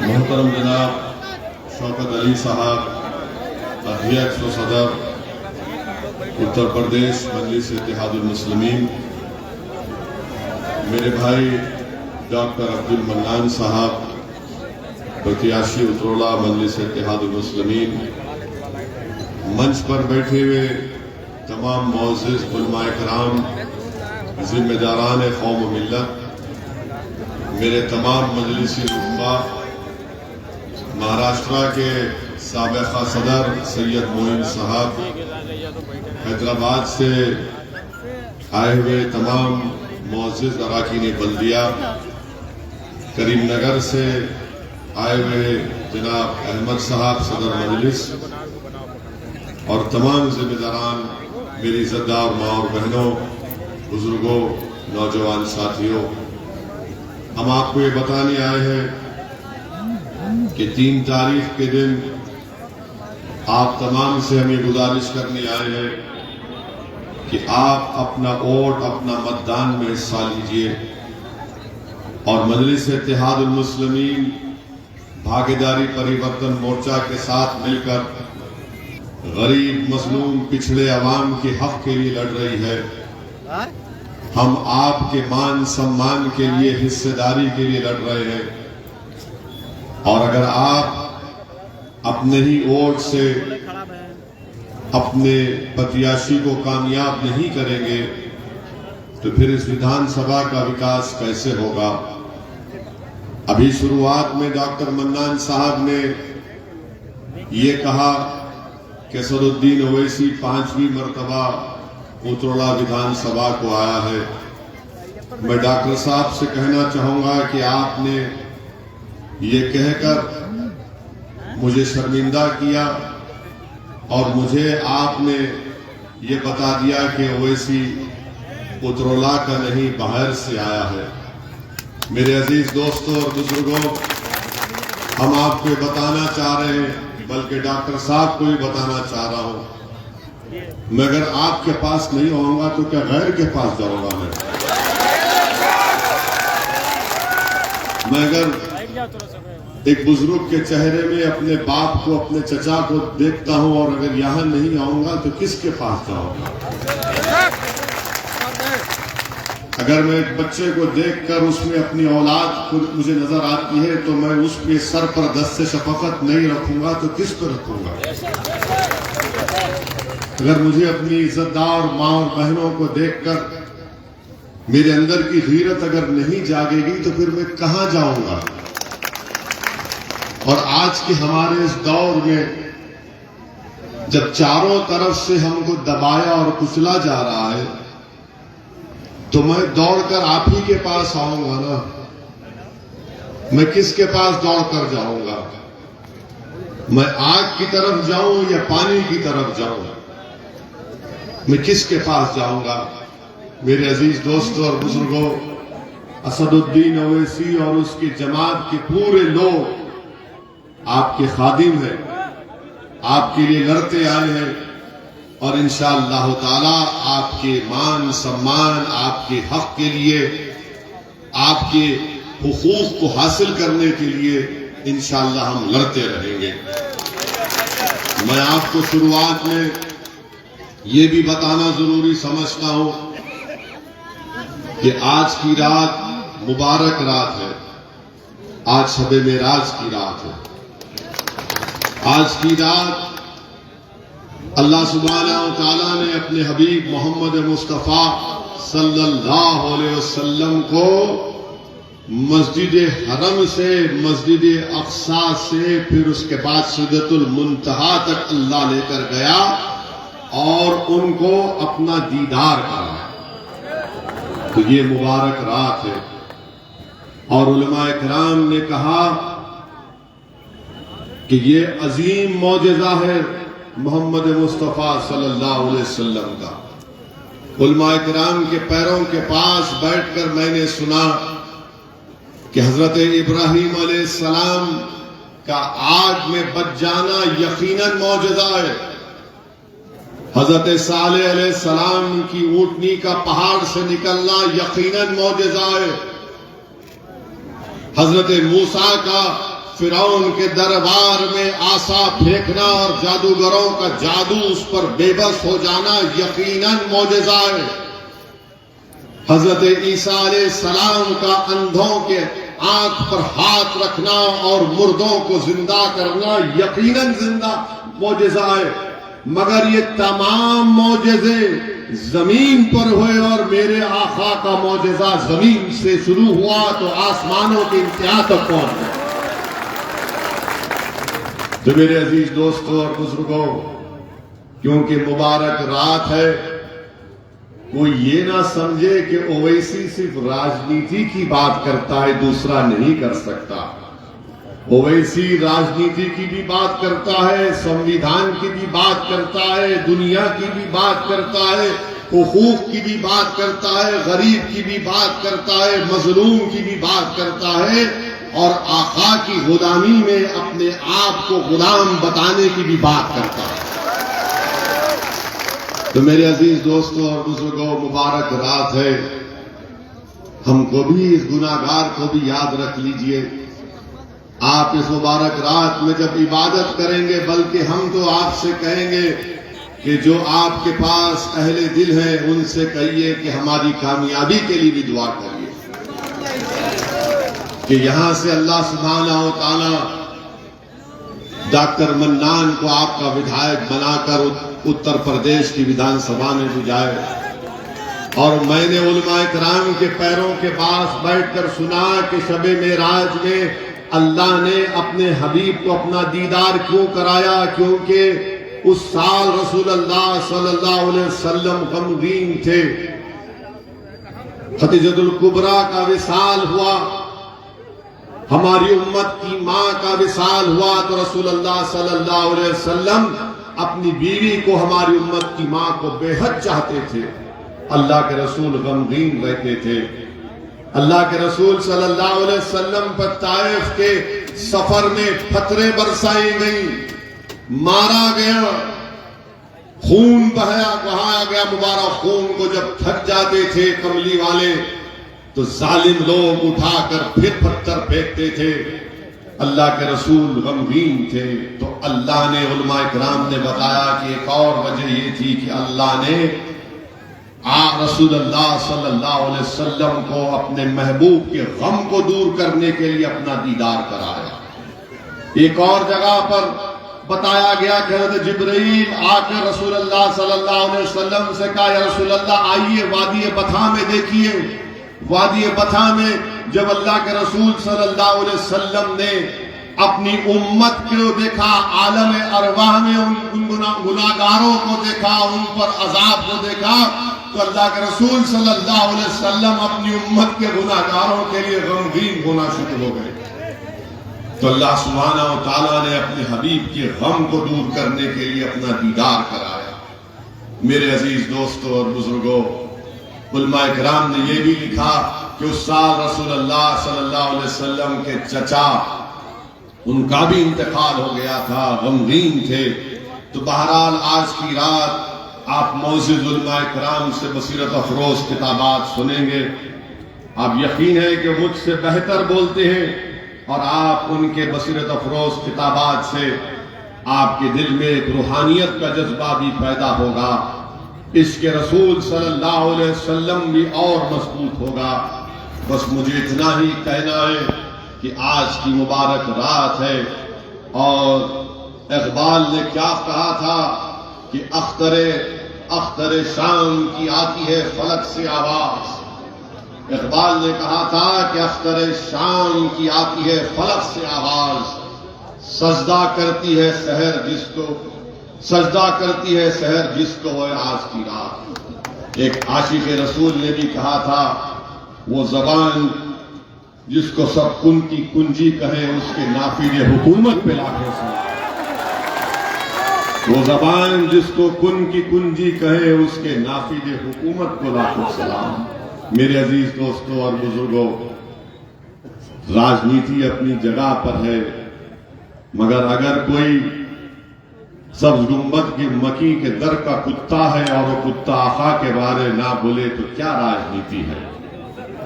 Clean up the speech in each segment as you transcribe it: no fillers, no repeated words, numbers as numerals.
मोहतरम जनाब शौकत अली साहब, अध्यक्ष व सदर उत्तर प्रदेश मजलिस इत्तेहादुल मुस्लिमीन, मेरे भाई डॉक्टर अब्दुल मन्नान साहब, प्रत्याशी उतरोला मजलिस इत्तेहादुल मुस्लिमीन, मंच पर बैठे हुए तमाम मोअज़्ज़िज़ उलमाए कराम, जिम्मेदारान कौम व मिल्लत, मेरे तमाम मजलिसी रुतबा, महाराष्ट्र के साबिक़ा सदर सैयद मोइन साहब, हैदराबाद से आए हुए तमाम मोअज़्ज़िज़ अराकीन बल्दिया, करीमनगर से आए हुए जनाब अहमद साहब सदर मजलिस और तमाम जिम्मेदारान, मेरी इज़्ज़तदार माँ और बहनों, बुजुर्गों, नौजवान साथियों, हम आपको ये बताने आए हैं कि 3 तारीख के दिन आप तमाम से हम ये गुजारिश करने आए हैं कि आप अपना वोट, अपना मतदान में हिस्सा लीजिए और मजलिस इत्तेहादुल मुस्लिमीन भागीदारी परिवर्तन मोर्चा के साथ मिलकर गरीब, मजलूम, पिछड़े अवाम के हक के लिए लड़ रही है। हम आपके मान सम्मान के लिए, हिस्सेदारी के लिए लड़ रहे हैं और अगर आप अपने ही वोट से अपने प्रत्याशी को कामयाब नहीं करेंगे तो फिर इस विधानसभा का विकास कैसे होगा। अभी शुरुआत में डॉक्टर मन्नान साहब ने ये कहा कि असदुद्दीन ओवैसी 5वीं मर्तबा उतरोला विधानसभा को आया है। मैं डॉक्टर साहब से कहना चाहूंगा कि आपने ये कहकर मुझे शर्मिंदा किया और मुझे आपने ये बता दिया कि ओवैसी उतरोला का नहीं, बाहर से आया है। मेरे अजीज दोस्तों और बुजुर्गों, हम आपको ये बताना चाह रहे हैं, बल्कि डॉक्टर साहब को भी बताना चाह रहा हूं, मैं अगर आपके पास नहीं आऊंगा तो क्या गैर के पास जाऊंगा? मैं अगर एक बुजुर्ग के चेहरे में अपने बाप को, अपने चचा को देखता हूं और अगर यहां नहीं आऊंगा तो किसके पास जाऊंगा? अगर मैं एक बच्चे को देखकर उसमें अपनी औलाद खुद मुझे नजर आती है तो मैं उसके सर पर दस्ते शफकत नहीं रखूंगा तो किस पर रखूंगा? अगर मुझे अपनी इज्जतदार माँ और बहनों को देखकर मेरे अंदर की गीरत अगर नहीं जागेगी तो फिर मैं कहां जाऊंगा? और आज के हमारे इस दौर में जब चारों तरफ से हमको दबाया और कुचला जा रहा है तो मैं दौड़कर आप ही के पास आऊंगा ना। मैं किसके पास दौड़कर जाऊंगा? मैं आग की तरफ जाऊं या पानी की तरफ जाऊं? मैं किसके पास जाऊंगा? मेरे अजीज दोस्तों और बुजुर्गों, असदुद्दीन ओवैसी और उसकी जमात के पूरे लोग आपके खादिम हैं, आपके लिए लड़ते आए हैं और इंशाअल्लाह ताला आपके मान सम्मान, आपके हक के लिए, आपके हुकूक को हासिल करने के लिए इंशाअल्लाह हम लड़ते रहेंगे। मैं आपको शुरुआत में ये भी बताना जरूरी समझता हूं कि आज की रात मुबारक रात है। आज शब-ए मेराज की रात है। आज की रात अल्लाह सुब्हानहू व तआला ने अपने हबीब मोहम्मद मुस्तफ़ा सल्लल्लाहु अलैहि वसल्लम को मस्जिद हरम से, मस्जिद अक्सा से, फिर उसके बाद सिदरतुल मुंतहा तक अल्लाह लेकर गया और उनको अपना दीदार करा। तो ये मुबारक रात है और उलमाए किराम ने कहा कि ये अजीम मौजज़ा है मोहम्मद मुस्तफ़ा सल्लल्लाहु अलैहि वसल्लम का। उलमाए किराम के पैरों के पास बैठकर मैंने सुना कि हजरत इब्राहीम अलैहिस्सलाम का आग में बच जाना यकीनन मौजज़ा है। हजरत सालेह अलैहिस्सलाम की ऊँटनी का पहाड़ से निकलना यकीनन मौजज़ा है। हजरत मूसा का फिरौन के दरबार में आसा फेंकना और जादूगरों का जादू उस पर बेबस हो जाना यकीनन मौजज़ा है। हजरत ईसा अलैहिस्सलाम का अंधों के आंख पर हाथ रखना और मुर्दों को जिंदा करना यकीनन जिंदा मौजज़ा है। मगर ये तमाम मौजज़े जमीन पर हुए और मेरे आका का मौजज़ा जमीन से शुरू हुआ तो आसमानों की इंतहा तक पहुंच गया। तो मेरे अजीज दोस्तों और बुजुर्गों, क्योंकि मुबारक रात है, कोई ये ना समझे कि ओवैसी सिर्फ राजनीति की बात करता है, दूसरा नहीं कर सकता। ओवैसी राजनीति की भी बात करता है, संविधान की भी बात करता है, दुनिया की भी बात करता है, हुकूक की भी बात करता है, गरीब की भी बात करता है, मजलूम की भी बात करता है और आका की गुलामी में अपने आप को गुलाम बताने की भी बात करता है। तो मेरे अजीज दोस्तों और बुजुर्गों, मुबारक रात है। हमको भी, इस गुनाहगार को भी याद रख लीजिए। आप इस मुबारक रात में जब इबादत करेंगे, बल्कि हम तो आपसे कहेंगे कि जो आपके पास अहले दिल है उनसे कहिए कि हमारी कामयाबी के लिए भी दुआ करिए कि यहां से अल्लाह सुब्हानहू व तआला डॉक्टर मन्नान को आपका विधायक बनाकर उत्तर प्रदेश की विधानसभा में बुलाए। और मैंने उलमाए किराम के पैरों के पास बैठकर सुना कि शबे मेराज में अल्लाह ने अपने हबीब को अपना दीदार क्यों कराया, क्योंकि उस साल रसूलुल्लाह सल्लल्लाहु अलैहि वसल्लम गमगीन थे। खदीजतुल कुबरा का विसाल हुआ, हमारी उम्मत की मां का विसाल हुआ, तो रसूलुल्लाह सल्लल्लाहु अलैहि वसल्लम अपनी बीवी को, हमारी उम्मत की मां को बेहद चाहते थे। अल्लाह के रसूल गमगीन रहते थे। अल्लाह के रसूल सल्लल्लाहु अलैहि वसल्लम पर ताइफ के सफर में पत्थरें बरसाई गई, मारा गया, खून बहाया गया। मुबारक खून को जब थक जाते थे कमली वाले तो जालिम लोग उठाकर फिर पत्थर फेंकते थे। अल्लाह के रसूल गमगीन थे। तो अल्लाह ने, उलमाए किराम ने बताया कि एक और वजह ये थी कि अल्लाह ने रसूलुल्लाह सल्लल्लाहु अलैहि वसल्लम को अपने महबूब के गम को दूर करने के लिए अपना दीदार कराया। एक और जगह पर बताया गया कि हज़रत जिब्रील आकर रसूलुल्लाह सल्लल्लाहु अलैहि वसल्लम से कहा, या रसूलुल्लाह आइए वादी बथा में देखिए। वादी बथा में जब अल्लाह के रसूल सल्लल्लाहु अलैहि वसल्लम ने अपनी उम्मत को देखा, आलम अरवाह में उन गुनाहगारों को देखा, उन पर अजाब को देखा, तो अल्लाह के रसूल सल्लल्लाहु अलैहि वसल्लम अपनी उम्मत के गुनाहगारों के लिए गमगीन होना शुरू हो गए। तो अल्लाह सुब्हानहू व तआला ने अपने हबीब के गम को दूर करने के लिए अपना दीदार कराया। मेरे अजीज दोस्तों और बुजुर्गों, उलमाए किराम ने यह भी लिखा कि उस साल रसूलुल्लाह सल्लल्लाहु अलैहि वसल्लम के चचा, उनका भी इंतकाल हो गया था, गमगीन थे। तो बहरहाल आज की रात आप मौजूद उलमाए किराम से बसीरत अफरोज किताबात सुनेंगे। आप यकीन है कि मुझसे बेहतर बोलते हैं और आप उनके बसीरत अफरोज किताबात से आपके दिल में एक रूहानियत का जज्बा भी पैदा होगा, इश्क़ रसूल सल्लल्लाहु अलैहि वसल्लम भी और मजबूत होगा। बस मुझे इतना ही कहना है कि आज की मुबारक रात है और इक़बाल ने क्या कहा था कि अख्तरे शाम की आती है फलक से आवाज। इक़बाल ने कहा था कि अख्तरे शाम की आती है फलक से आवाज, सजदा करती है सहर जिसको हो आज की रात। एक आशिक़ रसूल ने भी कहा था, वो जबान जिसको सब कुन की कुंजी कहे उसके नाफिज़े हुकूमत पे लाखे सलाम। वो जबान जिसको कुन की कुंजी कहे उसके नाफिज़े हुकूमत को लाखों सलाम। मेरे अजीज दोस्तों और बुजुर्गों, राजनीति अपनी जगह पर है, मगर अगर कोई सब्ज गुंबद की मकी के दर का कुत्ता है और वो कुत्ता आका के बारे ना बोले तो क्या राजनीति है।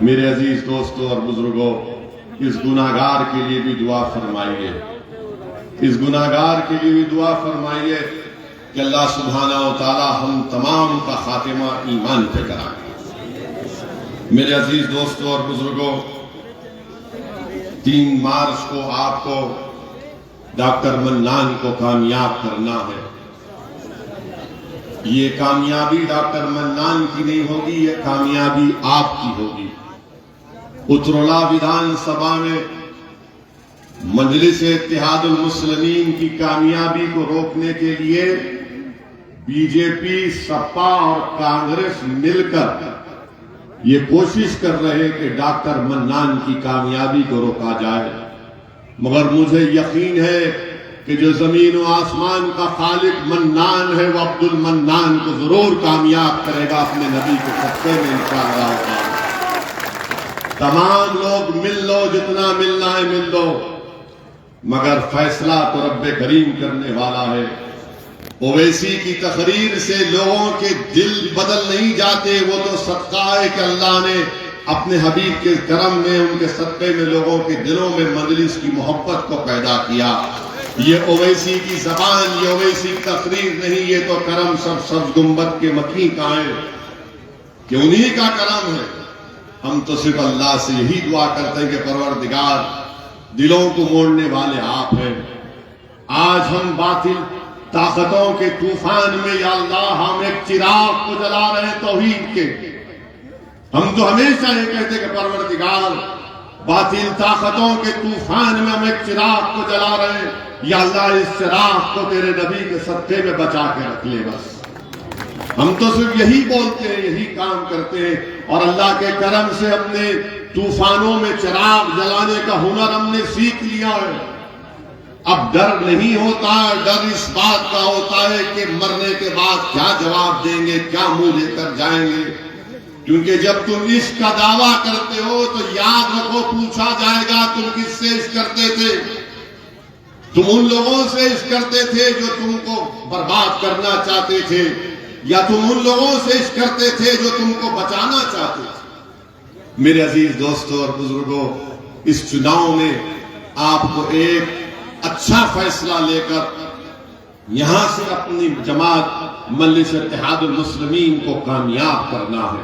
मेरे अजीज दोस्तों और बुजुर्गों, इस गुनाहगार के लिए भी दुआ फरमाइए, इस गुनाहगार के लिए भी दुआ फरमाइए कि अल्लाह सुब्हाना व तआला हम तमाम का खातिमा ईमान पे कराए। मेरे अजीज दोस्तों और बुजुर्गों, 3 मार्च को आपको डॉक्टर मन्नान को कामयाब करना है। ये कामयाबी डॉक्टर मन्नान की नहीं होगी, ये कामयाबी आपकी होगी। उतरौला विधानसभा में मजलिस-ए-इत्तेहादुल मुस्लिमीन की कामयाबी को रोकने के लिए बीजेपी, सपा और कांग्रेस मिलकर ये कोशिश कर रहे हैं कि डॉक्टर मन्नान की कामयाबी को रोका जाए। मगर मुझे यकीन है कि जो जमीन व आसमान का खालिक मन्नान है, वो अब्दुल मन्नान को जरूर कामयाब करेगा अपने नबी के सत्ते में इंशाअल्लाह। तमाम लोग मिल लो, जितना मिलना है मिल लो, मगर फैसला तो रब्बे करीम करने वाला है। ओवैसी की तकरीर से लोगों के दिल बदल नहीं जाते, वो तो सदका है कि अल्लाह ने अपने हबीब के करम में, उनके सदक़े में लोगों के दिलों में मजलिस की मोहब्बत को पैदा किया। ये ओवैसी की जबान, ये ओवैसी की तकरीर नहीं, ये तो करम सब गुंबद के मकी का है कि उन्हीं का करम है। हम तो सिर्फ अल्लाह से यही दुआ करते हैं कि परवरदिगार, दिलों को मोड़ने वाले आप हैं। आज हम बातिल ताकतों के तूफान में या अल्लाह हम एक चिराग को जला रहे हैं तौहीद के। हम तो हमेशा ये कहते कि परवरदिगार, बातिल ताकतों के तूफान में हम एक चिराग को जला रहे हैं, या अल्लाह इस चिराग को तेरे नबी के सत्ते में बचा के रख ले। बस हम तो सिर्फ यही बोलते हैं, यही काम करते हैं, और अल्लाह के करम से हमने तूफानों में चिराग जलाने का हुनर हमने सीख लिया है। अब डर नहीं होता, डर इस बात का होता है कि मरने के बाद क्या जवाब देंगे, क्या मुंह लेकर जाएंगे। क्योंकि जब तुम इश्क का दावा करते हो तो याद रखो, पूछा जाएगा तुम किससे इश्क करते थे। तुम उन लोगों से इश्क करते थे जो तुमको बर्बाद करना चाहते थे, या तुम उन लोगों से इश्क करते थे जो तुमको बचाना चाहते थे। मेरे अजीज दोस्तों और बुजुर्गों, इस चुनाव में आपको एक अच्छा फैसला लेकर यहां से अपनी जमात मजलिस-ए-इत्तेहादुल मुस्लिमीन को कामयाब करना है।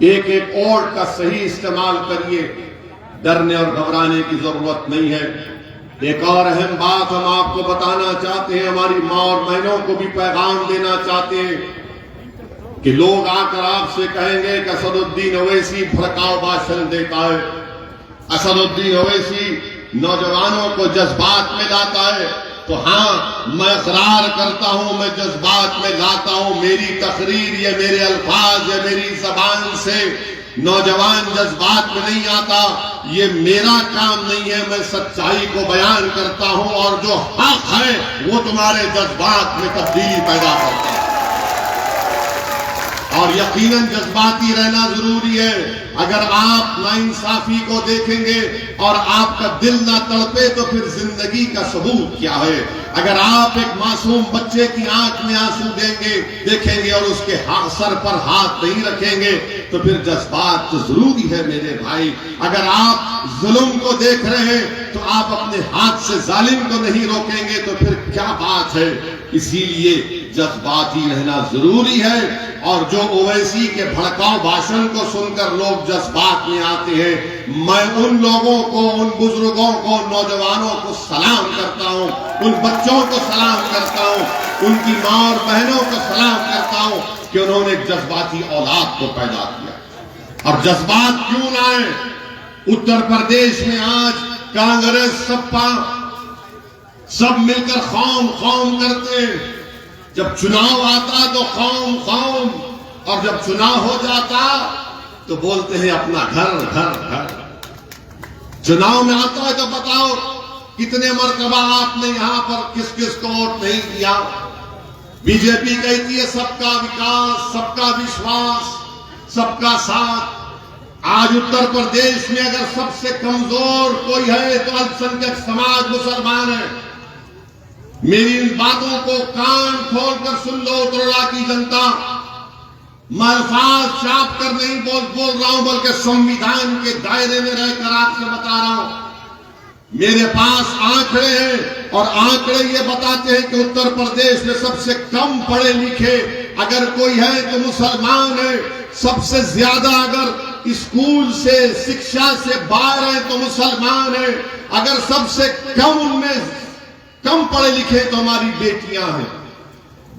एक एक वोट का सही इस्तेमाल करिए, डरने और घबराने की जरूरत नहीं है। एक और अहम बात हम आपको बताना चाहते हैं, हमारी माँ और बहनों को भी पैगाम देना चाहते हैं कि लोग आकर आपसे कहेंगे कि असदुद्दीन ओवैसी भड़काऊ भाषण देता है, असदुद्दीन ओवैसी नौजवानों को जज्बात में लाता है। तो हाँ, मैं इकरार करता हूं, मैं जज्बात में लाता हूं। मेरी तकरीर, ये मेरे अल्फाज, ये मेरी जबान से नौजवान जज्बात में नहीं आता। ये मेरा काम नहीं है, मैं सच्चाई को बयान करता हूं, और जो हक है वो तुम्हारे जज्बात में तब्दीली पैदा करता है। और यकीनन जज्बाती रहना जरूरी है। अगर आप नाइंसाफी को देखेंगे और आपका दिल ना तड़पे तो फिर जिंदगी का सबूत क्या है। अगर आप एक मासूम बच्चे की आंख में आंसू देखेंगे और उसके सर पर हाथ नहीं रखेंगे तो फिर जज्बात तो जरूरी है मेरे भाई। अगर आप जुल्म को देख रहे हैं तो आप अपने हाथ से जालिम को नहीं रोकेंगे तो फिर क्या बात है। इसीलिए जज्बाती रहना जरूरी है। और जो ओवैसी के भड़काऊ भाषण को सुनकर लोग जज्बात में आते हैं, मैं उन लोगों को, उन बुजुर्गों को, नौजवानों को सलाम करता हूं, उन बच्चों को सलाम करता हूं, उनकी मां और बहनों को सलाम करता हूं कि उन्होंने एक जज्बाती औलाद को पैदा किया। और जज्बात क्यों लाए? उत्तर प्रदेश में आज कांग्रेस, सपा सब मिलकर खौम खौम करते हैं। जब चुनाव आता तो खौम खौम, और जब चुनाव हो जाता तो बोलते हैं अपना घर घर घर। चुनाव में आता है तो बताओ कितने मरतबा आपने यहां पर किस किस को वोट नहीं दिया। बीजेपी कहती है सबका विकास, सबका विश्वास, सबका साथ। आज उत्तर प्रदेश में अगर सबसे कमजोर कोई है तो अल्पसंख्यक समाज मुसलमान है। मेरी इन बातों को कान खोलकर सुन लो उत्तरला की जनता। मैं अल्फाज चाप कर नहीं बोल रहा हूं, बल्कि संविधान के दायरे में रहकर आपसे बता रहा हूं। मेरे पास आंकड़े हैं और आंकड़े ये बताते हैं कि उत्तर प्रदेश में सबसे कम पढ़े लिखे अगर कोई है तो मुसलमान है। सबसे ज्यादा अगर स्कूल से शिक्षा से बाहर है तो मुसलमान है। अगर सबसे कम उनमें कम पढ़े लिखे तो हमारी बेटियां हैं।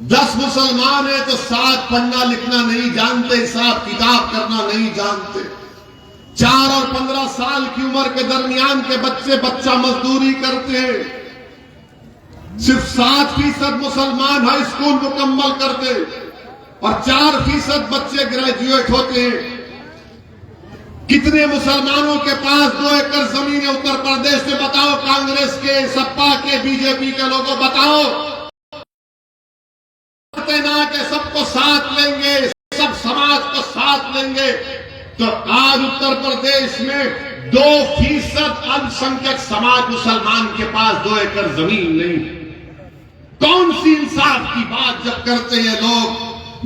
10 मुसलमान है तो 7 पढ़ना लिखना नहीं जानते, हिसाब किताब करना नहीं जानते। 4 और 15 साल की उम्र के दरमियान के बच्चा मजदूरी करते हैं। सिर्फ 7% मुसलमान हाई स्कूल मुकम्मल करते और 4% बच्चे ग्रेजुएट होते हैं। कितने मुसलमानों के पास 2 एकड़ जमीन है उत्तर प्रदेश में? बताओ, कांग्रेस के, सपा के, बीजेपी के लोगों बताओ। ना कि सबको साथ लेंगे, सब समाज को साथ लेंगे, तो आज उत्तर प्रदेश में 2% अल्पसंख्यक समाज मुसलमान के पास 2 एकड़ जमीन नहीं। कौन सी इंसाफ की बात जब करते हैं लोग?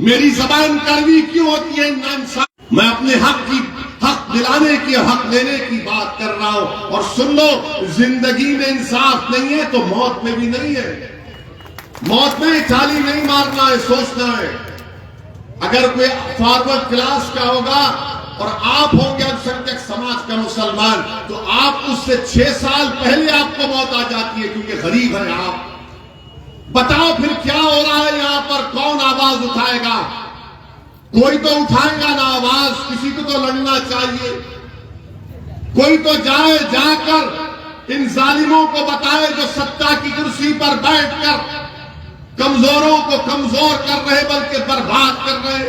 मेरी जबान कड़वी क्यों होती है? नाइंसाफ। मैं अपने हक दिलाने की, हक लेने की बात कर रहा हूं। और सुन लो, जिंदगी में इंसाफ नहीं है तो मौत में भी नहीं है। मौत में चाली नहीं मारना है, सोचना है। अगर कोई फॉरवर्ड क्लास का होगा और आप होंगे अल्पसंख्यक समाज का मुसलमान, तो आप उससे 6 साल पहले आपको मौत आ जाती है, क्योंकि गरीब है आप। बताओ फिर क्या हो रहा है यहां पर? कौन आवाज उठाएगा? कोई तो उठाएगा ना आवाज, किसी को तो लड़ना चाहिए। कोई तो जाकर इन जालिमों को बताए जो सत्ता की कुर्सी पर बैठकर कमजोरों को कमजोर कर रहे, बल्कि बर्बाद कर रहे।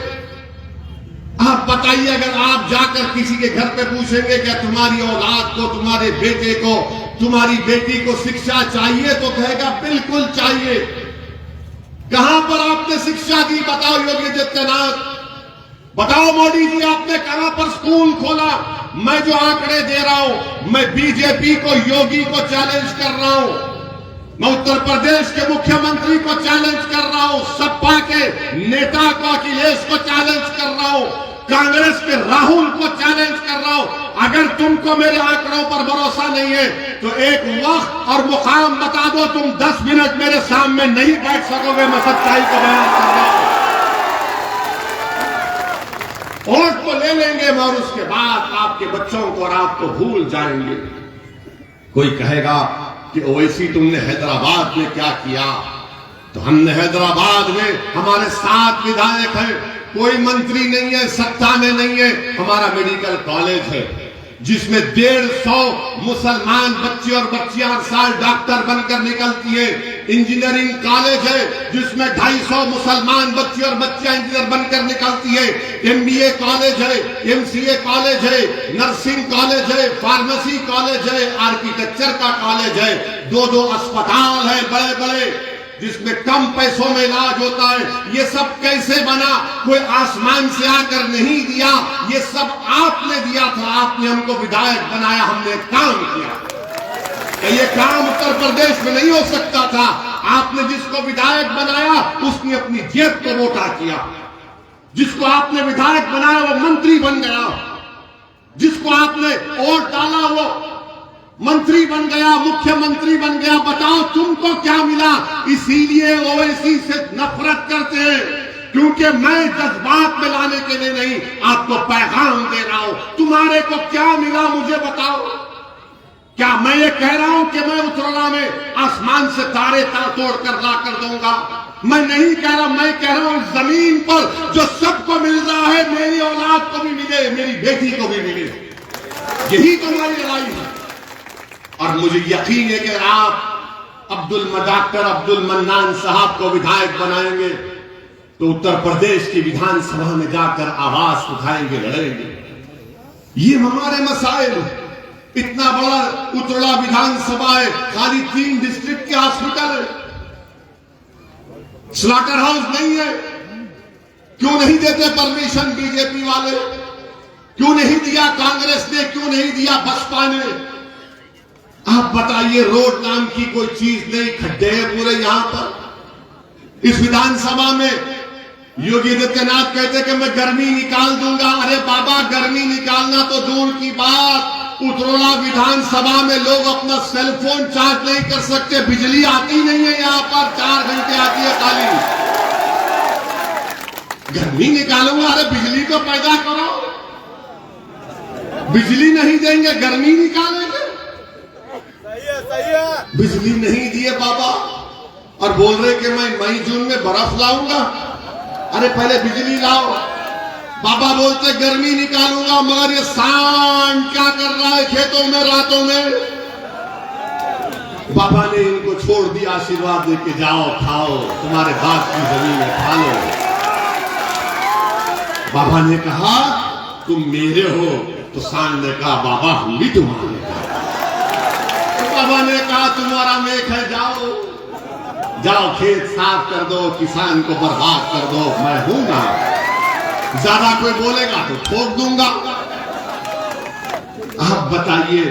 आप बताइए, अगर आप जाकर किसी के घर पे पूछेंगे क्या तुम्हारी औलाद को, तुम्हारे बेटे को, तुम्हारी बेटी को शिक्षा चाहिए, तो कहेगा बिल्कुल चाहिए। कहां पर आपने शिक्षा दी? बताओ योगी आदित्यनाथ, बताओ मोदी जी, आपने कहां पर स्कूल खोला? मैं जो आंकड़े दे रहा हूं, मैं बीजेपी को, योगी को चैलेंज कर रहा हूं। मैं उत्तर प्रदेश के मुख्यमंत्री को चैलेंज कर रहा हूं, सपा के नेता को, अखिलेश को चैलेंज कर रहा हूं, कांग्रेस के राहुल को चैलेंज कर रहा हूं। अगर तुमको मेरे आंकड़ों पर भरोसा नहीं है तो एक वक्त और मुकाम बता दो, तुम 10 मिनट मेरे सामने नहीं बैठ सकोगे। मैं सच्चाई को बयान कर रहा हूं। वोट को ले लेंगे और उसके बाद आपके बच्चों को और आपको भूल जाएंगे। कोई कहेगा कि ओवैसी तुमने हैदराबाद में क्या किया? तो हमने हैदराबाद में, हमारे 7 विधायक हैं, कोई मंत्री नहीं है, सत्ता में नहीं है। हमारा मेडिकल कॉलेज है जिसमें 150 मुसलमान बच्चे और बच्चियां हर साल डॉक्टर बनकर निकलती है। इंजीनियरिंग कॉलेज है जिसमें 250 मुसलमान बच्चे और बच्चियां इंजीनियर बनकर निकलती है। MBA कॉलेज है, MCA कॉलेज है, नर्सिंग कॉलेज है, फार्मेसी कॉलेज है, आर्किटेक्चर का कॉलेज है। 2-2 अस्पताल है बड़े बड़े, जिसमें कम पैसों में इलाज होता है। ये सब कैसे बना? कोई आसमान से आकर नहीं दिया, ये सब आपने दिया था। आपने हमको विधायक बनाया, हमने काम किया। ये काम उत्तर प्रदेश में नहीं हो सकता था। आपने जिसको विधायक बनाया उसने अपनी जेब को मोटा किया। जिसको आपने विधायक बनाया वो मंत्री बन गया। जिसको आपने वोट डाला वो मंत्री बन गया, मुख्यमंत्री बन गया। बताओ तुमको क्या मिला? इसीलिए ओवैसी से नफरत करते हैं, क्योंकि मैं जज्बात में लाने के लिए नहीं, आपको पैगाम दे रहा हूं। तुम्हारे को क्या मिला मुझे बताओ? क्या मैं ये कह रहा हूं कि मैं उत्तराला में आसमान से तारे तोड़कर ला कर दूंगा? मैं नहीं कह रहा, मैं कह रहा हूं जमीन पर जो सबको मिल रहा है, मेरी औलाद को भी मिले, मेरी बेटी को भी मिले। यही तुम्हारी लड़ाई है। और मुझे यकीन है कि आप डॉक्टर अब्दुल मन्नान साहब को विधायक बनाएंगे तो उत्तर प्रदेश की विधानसभा में जाकर आवाज उठाएंगे, लड़ेंगे। ये हमारे मसाइल। इतना बड़ा उत्तरा विधानसभा है, खाली 3 डिस्ट्रिक्ट के हॉस्पिटल है, स्लॉटर हाउस नहीं है। क्यों नहीं देते परमिशन बीजेपी वाले? क्यों नहीं दिया कांग्रेस ने? क्यों नहीं दिया बसपा ने? आप बताइए, रोड नाम की कोई चीज नहीं, खड्डे हैं पूरे यहां पर। इस विधानसभा में योगी आदित्यनाथ कहते कि मैं गर्मी निकाल दूंगा। अरे बाबा, गर्मी निकालना तो दूर की बात, उतरौला विधानसभा में लोग अपना सेलफोन चार्ज नहीं कर सकते, बिजली आती नहीं है यहां पर, 4 घंटे आती है खाली। गर्मी निकालूंगा? अरे बिजली तो पैदा करो। बिजली नहीं देंगे, गर्मी निकालेंगे? सही है। बिजली नहीं दिए बाबा, और बोल रहे कि मैं मई जून में बर्फ लाऊंगा। अरे पहले बिजली लाओ। बाबा बोलते गर्मी निकालूंगा, मगर ये सांड क्या कर रहा है खेतों में रातों में? बाबा ने इनको छोड़ दिया, आशीर्वाद देके जाओ, खाओ, तुम्हारे बाप की जमीन में खा लो। बाबा ने कहा तुम मेरे हो, तो सांड ने कहा बाबा हम भी तुम्हारे। तो बाबा ने कहा तुम्हारा मेघ है, जाओ जाओ खेत साफ कर दो, किसान को बर्बाद कर दो, मैं हूं ना। ज्यादा कोई बोलेगा तो ठोक दूंगा। आप बताइए,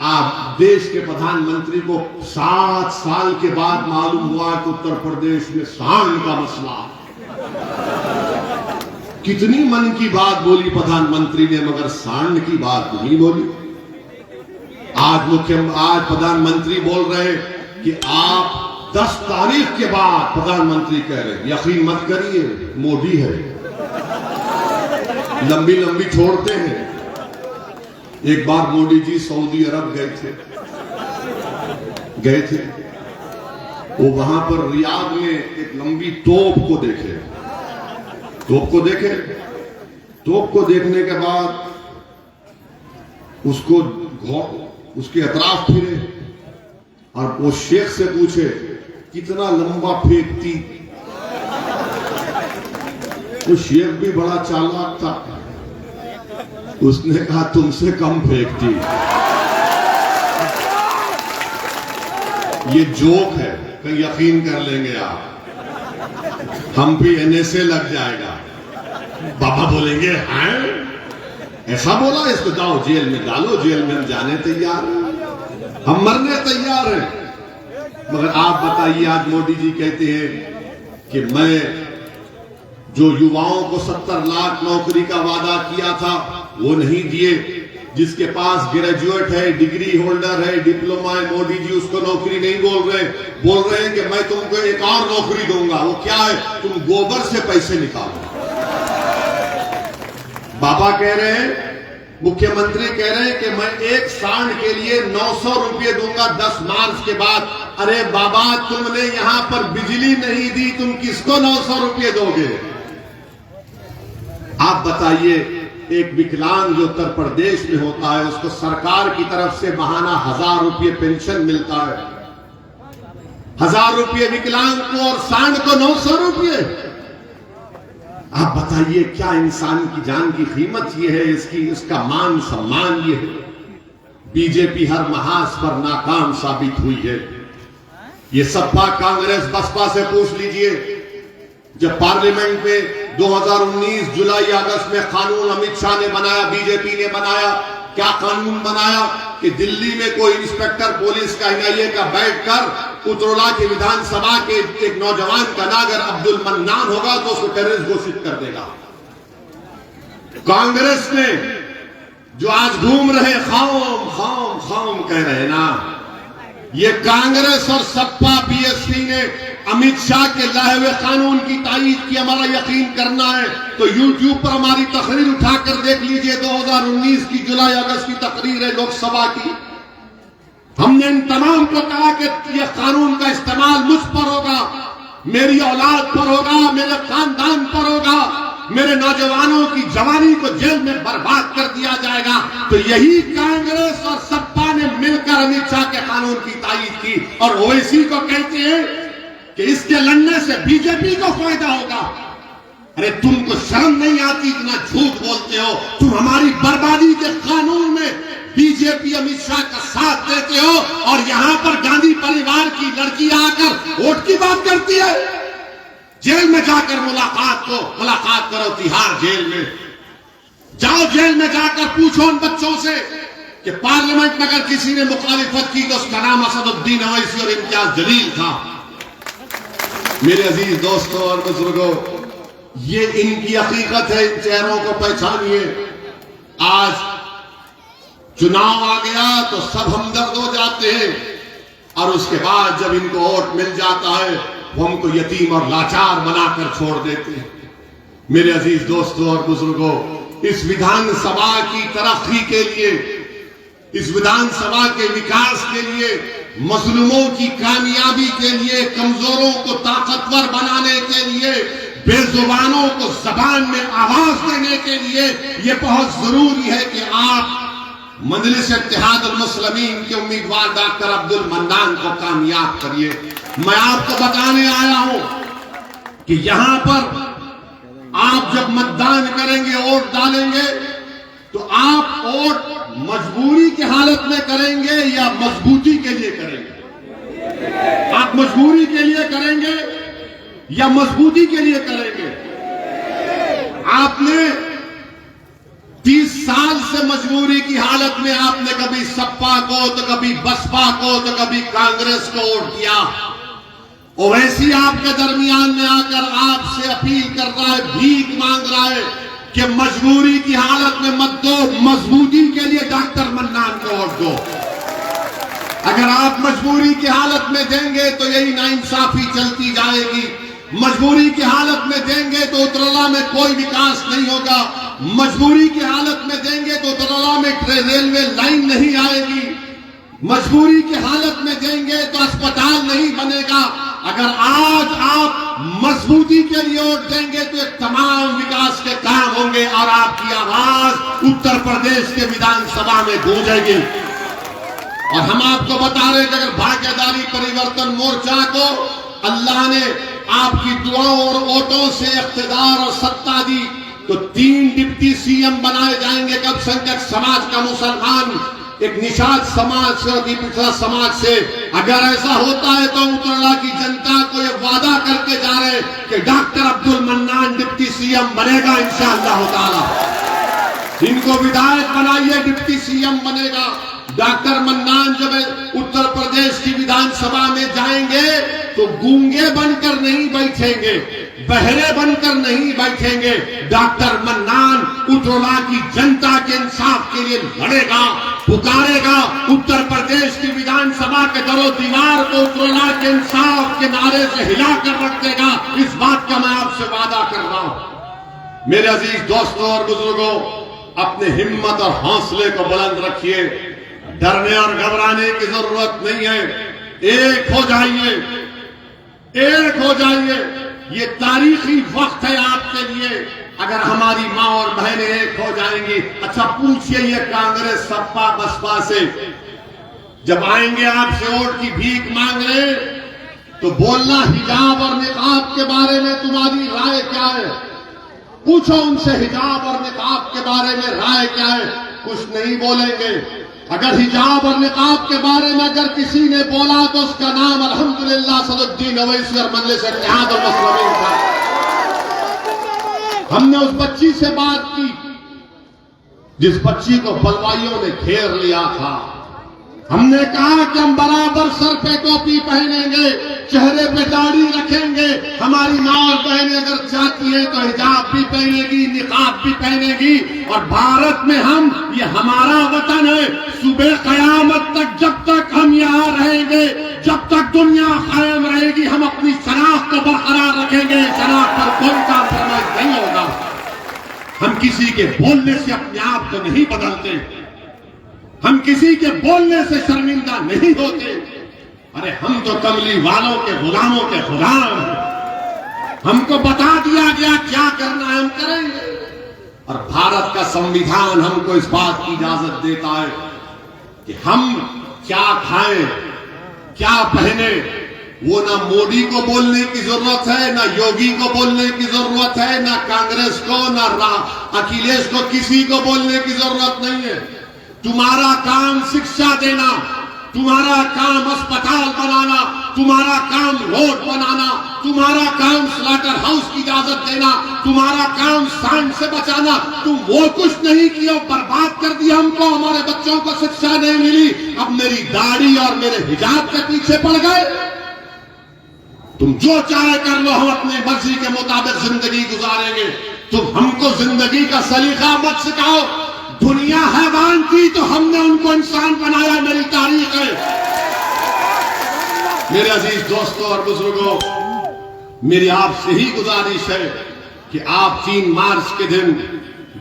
आप देश के प्रधानमंत्री को 7 साल के बाद मालूम हुआ कि उत्तर प्रदेश में सांड का मसला। कितनी मन की बात बोली प्रधानमंत्री ने, मगर सांड की बात नहीं बोली। आज प्रधानमंत्री बोल रहे कि आप 10 तारीख के बाद, प्रधानमंत्री कह रहे, यकीन मत करिए मोदी है, लंबी लंबी छोड़ते हैं। एक बार मोदी जी सऊदी अरब गए थे। वो वहां पर रियाद में एक लंबी तोप को देखे। तोप को देखने के बाद उसके अतराफ फिरे और वो शेख से पूछे कितना लंबा फेंकती। वो शेख भी बड़ा चालाक था, उसने कहा तुमसे कम फेंकती। ये जोक है, कहीं यकीन कर लेंगे आप, हम भी NSA लग जाएगा। बाबा बोलेंगे हैं ऐसा बोला, इसको जाओ जेल में डालो, जेल में हम जाने तैयार हैं, हम मरने तैयार हैं। मगर आप बताइए, आज मोदी जी कहते हैं कि मैं जो युवाओं को 70 लाख नौकरी का वादा किया था वो नहीं दिए। जिसके पास ग्रेजुएट है, डिग्री होल्डर है, डिप्लोमा है, मोदी जी उसको नौकरी नहीं बोल रहे हैं कि मैं तुमको एक और नौकरी दूंगा। वो क्या है? तुम गोबर से पैसे निकालो। बाबा कह रहे हैं, मुख्यमंत्री कह रहे हैं कि मैं एक सांड के लिए 900 रुपये दूंगा 10 मार्च के बाद। अरे बाबा, तुमने यहां पर बिजली नहीं दी, तुम किसको 900 रुपये दोगे? आप बताइए, एक विकलांग जो उत्तर प्रदेश में होता है उसको सरकार की तरफ से महाना 1000 रुपये पेंशन मिलता है। 1000 रुपये विकलांग को और सांड को 900 रुपये। आप बताइए, क्या इंसान की जान की कीमत ये है, इसका मान सम्मान ये है? बीजेपी हर महाज पर नाकाम साबित हुई है। ये सपा कांग्रेस बसपा से पूछ लीजिए, जब पार्लियामेंट में 2019 जुलाई अगस्त में कानून अमित शाह ने बनाया, बीजेपी ने बनाया, क्या कानून बनाया कि दिल्ली में कोई इंस्पेक्टर पुलिस का NIA का बैठकर उतरौला की विधानसभा के एक नौजवान का नाम अगर अब्दुल मन्नान होगा तो उसको टेररिस्ट घोषित कर देगा। कांग्रेस ने जो आज घूम रहे खौम खौम खौम कह रहे ना, ये कांग्रेस और सपा BSP ने अमित शाह के लाए हुए कानून की तारीफ की। हमारा यकीन करना है तो YouTube पर हमारी तकरीर उठाकर देख लीजिए, 2019 की जुलाई अगस्त की तकरीर है लोकसभा की। हमने इन तमाम को कहा कि यह कानून का इस्तेमाल मुझ पर होगा, मेरी औलाद पर होगा, मेरे खानदान पर होगा, मेरे नौजवानों की जवानी को जेल में बर्बाद कर दिया जाएगा। तो यही कांग्रेस और सपा ने मिलकर अमित शाह के कानून की तारीफ की और ओवैसी को कहते हैं कि इसके लड़ने से बीजेपी को फायदा होगा। अरे तुमको शर्म नहीं आती, इतना झूठ बोलते हो। तुम हमारी बर्बादी के कानून में बीजेपी अमित शाह का साथ देते हो और यहां पर गांधी परिवार की लड़की आकर वोट की बात करती है। जेल में जाकर मुलाकात करो, तिहाड़ जेल में जाओ, जेल में जाकर पूछो उन बच्चों से कि पार्लियामेंट में अगर किसी ने मुखालिफत की तो उसका नाम असदुद्दीन अवैसी और इम्तियाज जलील था। मेरे अजीज दोस्तों और बुजुर्गों, ये इनकी हकीकत है, इन चेहरों को पहचानिए। आज चुनाव आ गया तो सब हमदर्द हो जाते हैं और उसके बाद जब इनको वोट मिल जाता है वो हमको यतीम और लाचार बनाकर छोड़ देते हैं। मेरे अजीज दोस्तों और बुजुर्गों, इस विधानसभा की तरक्की के लिए, इस विधानसभा के विकास के लिए, मजलूमों की कामयाबी के लिए, कमजोरों को ताकतवर बनाने के लिए, बेजुबानों को जबान में आवाज देने के लिए यह बहुत जरूरी है कि आप मजलिस इत्तेहादुल मुस्लिमीन के उम्मीदवार डॉक्टर अब्दुल मन्नान को कामयाब करिए। मैं आपको बताने आया हूं कि यहां पर आप जब मतदान करेंगे, वोट डालेंगे, तो आप वोट मजबूरी की हालत में करेंगे या मजबूती के लिए करेंगे? आप मजबूरी के लिए करेंगे या मजबूती के लिए करेंगे? आपने 30 साल से मजबूरी की हालत में आपने कभी सपा को, तो कभी बसपा को, तो कभी कांग्रेस को वोट दिया। ओवैसी आपके दरमियान में आकर आपसे अपील कर रहा है, भीख मांग रहा है कि मजबूरी की हालत में मत दो, मजबूती के लिए डॉक्टर मन्नान को वोट दो। अगर आप मजबूरी की हालत में देंगे तो यही नाइंसाफी चलती जाएगी। मजबूरी की हालत में देंगे तो उतरला में कोई विकास नहीं होगा। मजबूरी की हालत में देंगे तो उतरला में रेलवे लाइन नहीं आएगी। मजबूरी की हालत में देंगे तो अस्पताल नहीं बनेगा। अगर आज आप मजबूती के लिए वोट देंगे तो एक तमाम विकास के काम होंगे और आपकी आवाज उत्तर प्रदेश के विधानसभा में गूंजेगी। और हम आपको बता रहे कि अगर भाग्यदारी परिवर्तन मोर्चा को अल्लाह ने आपकी दुआओं और वोटों से इख्तिदार और सत्ता दी तो 3 डिप्टी सीएम बनाए जाएंगे। अल्पसंख्यक समाज का मुसलमान, एक निषाद समाज से और पिछड़ा समाज से। अगर ऐसा होता है तो उत्तरला की जनता को यह वादा करके जा रहे कि doctor Abdul mannan deputy CM बनेगा इंशाअल्लाह ताला। इनको विधायक बनाइए, डिप्टी सीएम बनेगा। डॉक्टर मन्नान जब उत्तर प्रदेश की विधानसभा में जाएंगे तो गूंगे बनकर नहीं बैठेंगे, बहरे बनकर नहीं बैठेंगे। डॉक्टर मन्नान उत्तरला की जनता के इंसाफ के लिए लड़ेगा, पुकारेगा। उत्तर प्रदेश की विधानसभा के दरो दीवार को उत्तरला के इंसाफ के नारे से हिलाकर रख देगा। इस बात का मैं आपसे वादा कर रहा हूं। मेरे अजीज दोस्तों और बुजुर्गों, अपने हिम्मत और हौसले को बुलंद रखिए। डरने और घबराने की जरूरत नहीं है। एक हो जाइए, एक हो जाइए। ये तारीखी वक्त है आपके लिए। अगर हमारी माँ और बहनें एक हो जाएंगी। अच्छा पूछिए ये कांग्रेस, सपा, बसपा से जब आएंगे आपसे वोट की भीख मांग रहे तो बोलना हिजाब और निकाब के बारे में तुम्हारी राय क्या है? पूछो उनसे हिजाब और निकाब के बारे में राय क्या है? कुछ नहीं बोलेंगे। अगर हिजाब और निकाब के बारे में अगर किसी ने बोला तो उसका नाम अल्हम्दुलिल्लाह सदुद्दीन अवैसी और मजलिस इत्तेहादुल मुस्लिमीन था। हमने उस बच्ची से बात की जिस बच्ची को बलवाइयों ने घेर लिया था। हमने कहा कि हम बराबर सर पे टोपी पहनेंगे, चेहरे पे दाढ़ी रखेंगे। हमारी माँ और बहनें अगर चाहती हैं तो हिजाब भी पहनेगी, निकाब भी पहनेगी। और भारत में हम, ये हमारा वतन है। सुबह कयामत तक जब तक हम यहाँ रहेंगे, जब तक दुनिया कायम रहेगी, हम अपनी शनाख्त को बरकरार रखेंगे। शनाख्त पर कोई कॉम्प्रोमाइज नहीं होगा। हम किसी के बोलने से अपने आप को नहीं बदलते, हम किसी के बोलने से शर्मिंदा नहीं होते। अरे हम तो कमली वालों के गुलामों के गुलाम हैं। हमको बता दिया गया क्या करना है, हम करेंगे। और भारत का संविधान हमको इस बात की इजाजत देता है कि हम क्या खाएं, क्या पहने। वो ना मोदी को बोलने की जरूरत है, ना योगी को बोलने की जरूरत है, ना कांग्रेस को, ना अखिलेश को, किसी को बोलने की जरूरत नहीं है। तुम्हारा काम शिक्षा देना, तुम्हारा काम अस्पताल बनाना, तुम्हारा काम रोड बनाना, तुम्हारा काम स्लॉटर हाउस की इजाजत देना, तुम्हारा काम सांड से बचाना। तुम वो कुछ नहीं किया, बर्बाद कर दिया हमको। हमारे बच्चों को शिक्षा नहीं मिली, अब मेरी दाढ़ी और मेरे हिजाब के पीछे पड़ गए। तुम जो चाहे कर लो, हम अपनी मर्जी के मुताबिक जिंदगी गुजारेंगे। तुम हमको जिंदगी का सलीका मत सिखाओ। दुनिया हैवान थी तो हमने उनको इंसान बनाया, मेरी तारीख है। मेरे अजीज दोस्तों और बुजुर्गों, मेरी आपसे ही गुजारिश है कि आप 3 मार्च के दिन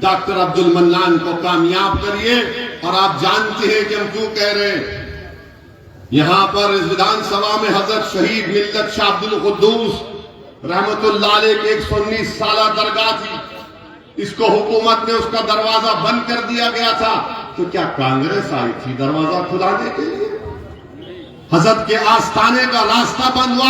डॉक्टर अब्दुल मन्नान को कामयाब करिए। और आप जानते हैं कि हम क्यों कह रहे हैं। यहां पर इस विधानसभा में हजरत शहीद मिल्लत शाह अब्दुल कुद्दूस रहमतुल्लाह अलैह की 119 साला दरगाह थी। इसको हुकूमत ने उसका दरवाजा बंद कर दिया गया था। तो क्या कांग्रेस आई थी दरवाजा खुलाने के लिए? हजरत के आस्थाने का रास्ता बंद हुआ